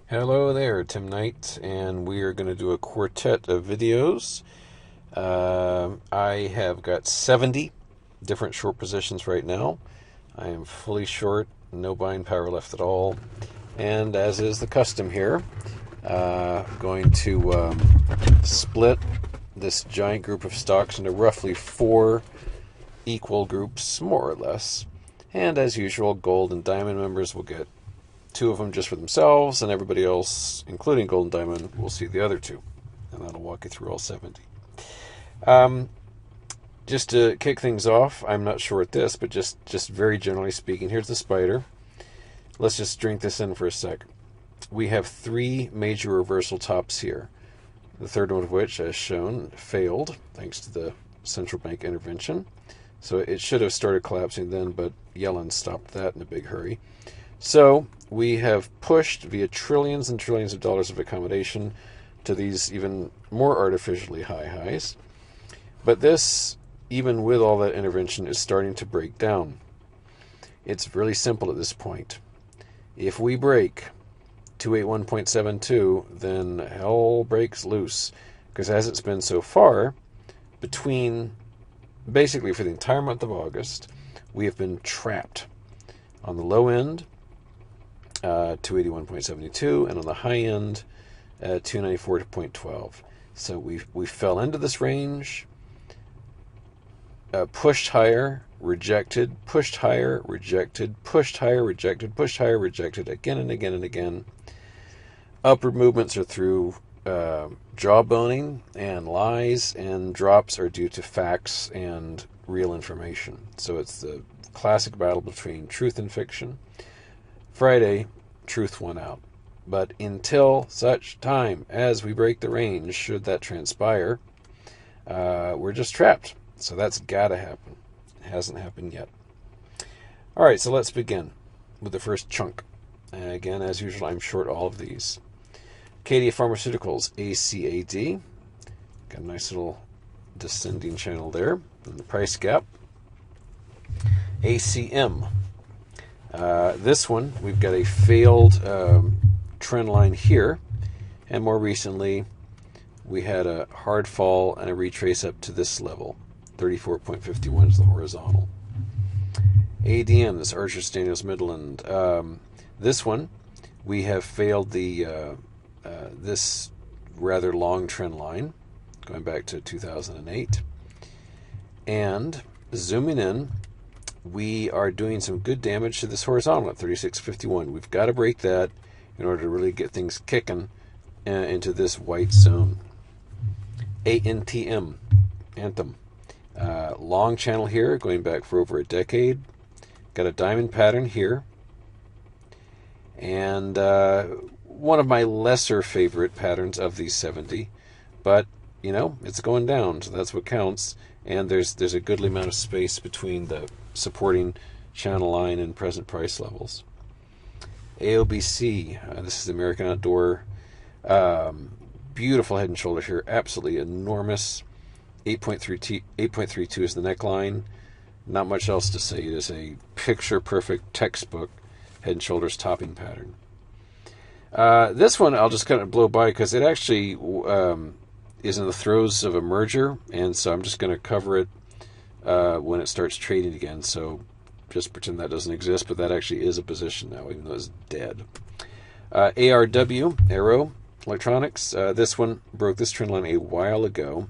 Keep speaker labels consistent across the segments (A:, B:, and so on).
A: Hello there, Tim Knight, and we are going to do a quartet of videos. I have got 70 different short positions right now. I am fully short, no buying power left at all, and as is the custom here, going to split this giant group of stocks into roughly four equal groups, more or less. And as usual, gold and diamond members will get two of them just for themselves, and everybody else, including Gold and Diamond, will see the other two. And that'll walk you through all 70. Just to kick things off, I'm not sure at this, but just very generally speaking, here's the spider. Let's just drink this in for a sec. We have three major reversal tops here. The third one of which, as shown, failed thanks to the central bank intervention. So it should have started collapsing then, but Yellen stopped that in a big hurry. So we have pushed via trillions and trillions of dollars of accommodation to these even more artificially high highs. But this, even with all that intervention, is starting to break down. It's really simple at this point. If we break 281.72, then hell breaks loose. Because as it's been so far, basically for the entire month of August, we have been trapped on the low end, 281.72, and on the high end, 294.12. So we fell into this range, pushed higher, rejected, pushed higher, rejected, pushed higher, rejected, pushed higher, rejected, again and again and again. Upward movements are through jawboning and lies, and drops are due to facts and real information. So it's the classic battle between truth and fiction. Friday, truth won out. But until such time as we break the range, should that transpire, we're just trapped. So that's got to happen. It hasn't happened yet. All right, so let's begin with the first chunk. Again, as usual, I'm short all of these. Acadia Pharmaceuticals, ACAD. Got a nice little descending channel there. And the price gap. ACM. This one, we've got a failed trend line here, and more recently we had a hard fall and a retrace up to this level. 34.51 is the horizontal. ADM, this Archer Daniels Midland. This one, we have failed this rather long trend line, going back to 2008. And zooming in, we are doing some good damage to this horizontal at 36.51. We've got to break that in order to really get things kicking into this white zone. ANTM, Anthem. Long channel here, going back for over a decade. Got a diamond pattern here. And one of my lesser favorite patterns of these 70. But, it's going down, so that's what counts. And there's a goodly amount of space between the supporting channel line and present price levels. AOBC, this is American Outdoor. Beautiful head and shoulders here, absolutely enormous. 8.32 is the neckline. Not much else to say. It is a picture-perfect textbook head and shoulders topping pattern. This one I'll just kind of blow by because it actually is in the throes of a merger, and so I'm just going to cover it when it starts trading again. So just pretend that doesn't exist, but that actually is a position now, even though it's dead. ARW, Arrow Electronics. This one broke this trend line a while ago,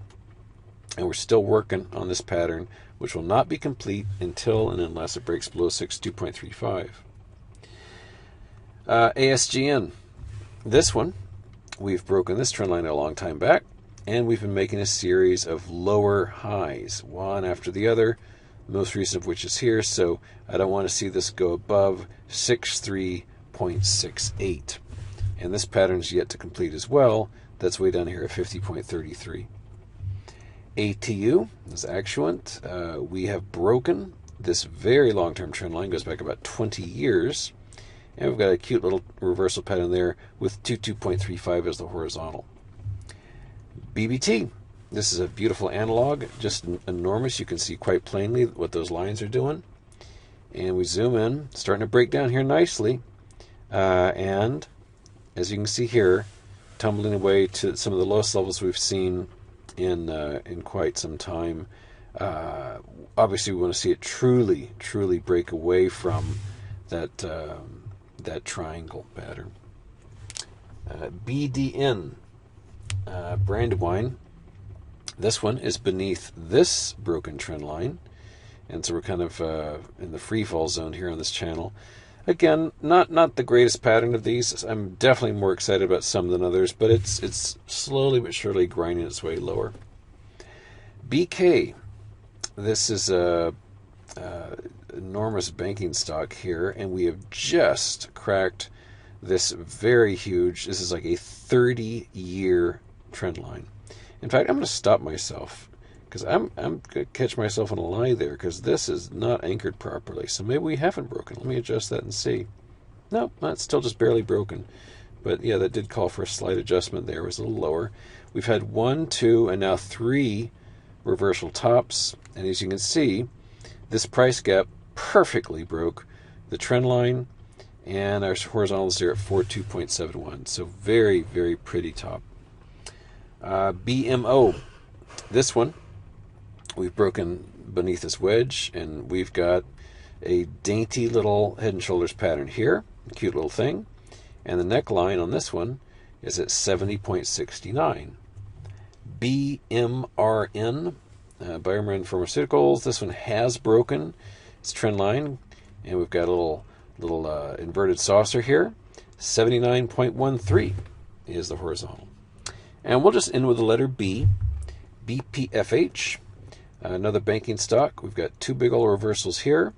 A: and we're still working on this pattern, which will not be complete until and unless it breaks below 62.35. ASGN. This one, we've broken this trend line a long time back, and we've been making a series of lower highs, one after the other, most recent of which is here, so I don't want to see this go above 63.68. And this pattern is yet to complete as well. That's way down here at 50.33. ATU is Actuant. We have broken this very long-term trend line, goes back about 20 years. And we've got a cute little reversal pattern there with 22.35 as the horizontal. BBT. This is a beautiful analog, just enormous. You can see quite plainly what those lines are doing. And we zoom in, starting to break down here nicely. And as you can see here, tumbling away to some of the lowest levels we've seen in quite some time. Obviously, we want to see it truly break away from that that triangle pattern. BDN, Brandywine. This one is beneath this broken trend line, and so we're kind of in the free fall zone here on this channel. Again, not the greatest pattern of these. I'm definitely more excited about some than others, but it's slowly but surely grinding its way lower. BK, this is a enormous banking stock here, and we have just cracked this very huge. This is like a 30-year trend line. In fact, I'm going to stop myself because I'm going to catch myself in a lie there, because this is not anchored properly. So maybe we haven't broken. Let me adjust that and see. No, it's still just barely broken. But yeah, that did call for a slight adjustment there. It was a little lower. We've had 1, 2, and now 3 reversal tops. And as you can see, this price gap perfectly broke the trend line, and our horizontals there at 42.71. So very, very pretty top. BMO, this one, we've broken beneath this wedge, and we've got a dainty little head and shoulders pattern here, a cute little thing, and the neckline on this one is at 70.69. BMRN, BioMarin Pharmaceuticals, this one has broken its trend line, and we've got a little inverted saucer here. 79.13 is the horizontal. And we'll just end with the letter B. BPFH, another banking stock. We've got 2 big old reversals here,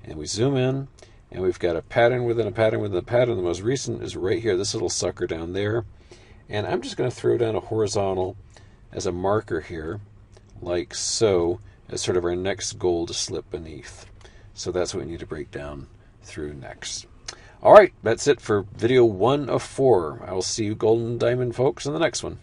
A: and we zoom in, and we've got a pattern within a pattern within a pattern. The most recent is right here, this little sucker down there. And I'm just going to throw down a horizontal as a marker here, like so, as sort of our next goal to slip beneath. So that's what we need to break down through next. All right, that's it for video 1 of 4. I will see you golden diamond folks in the next one.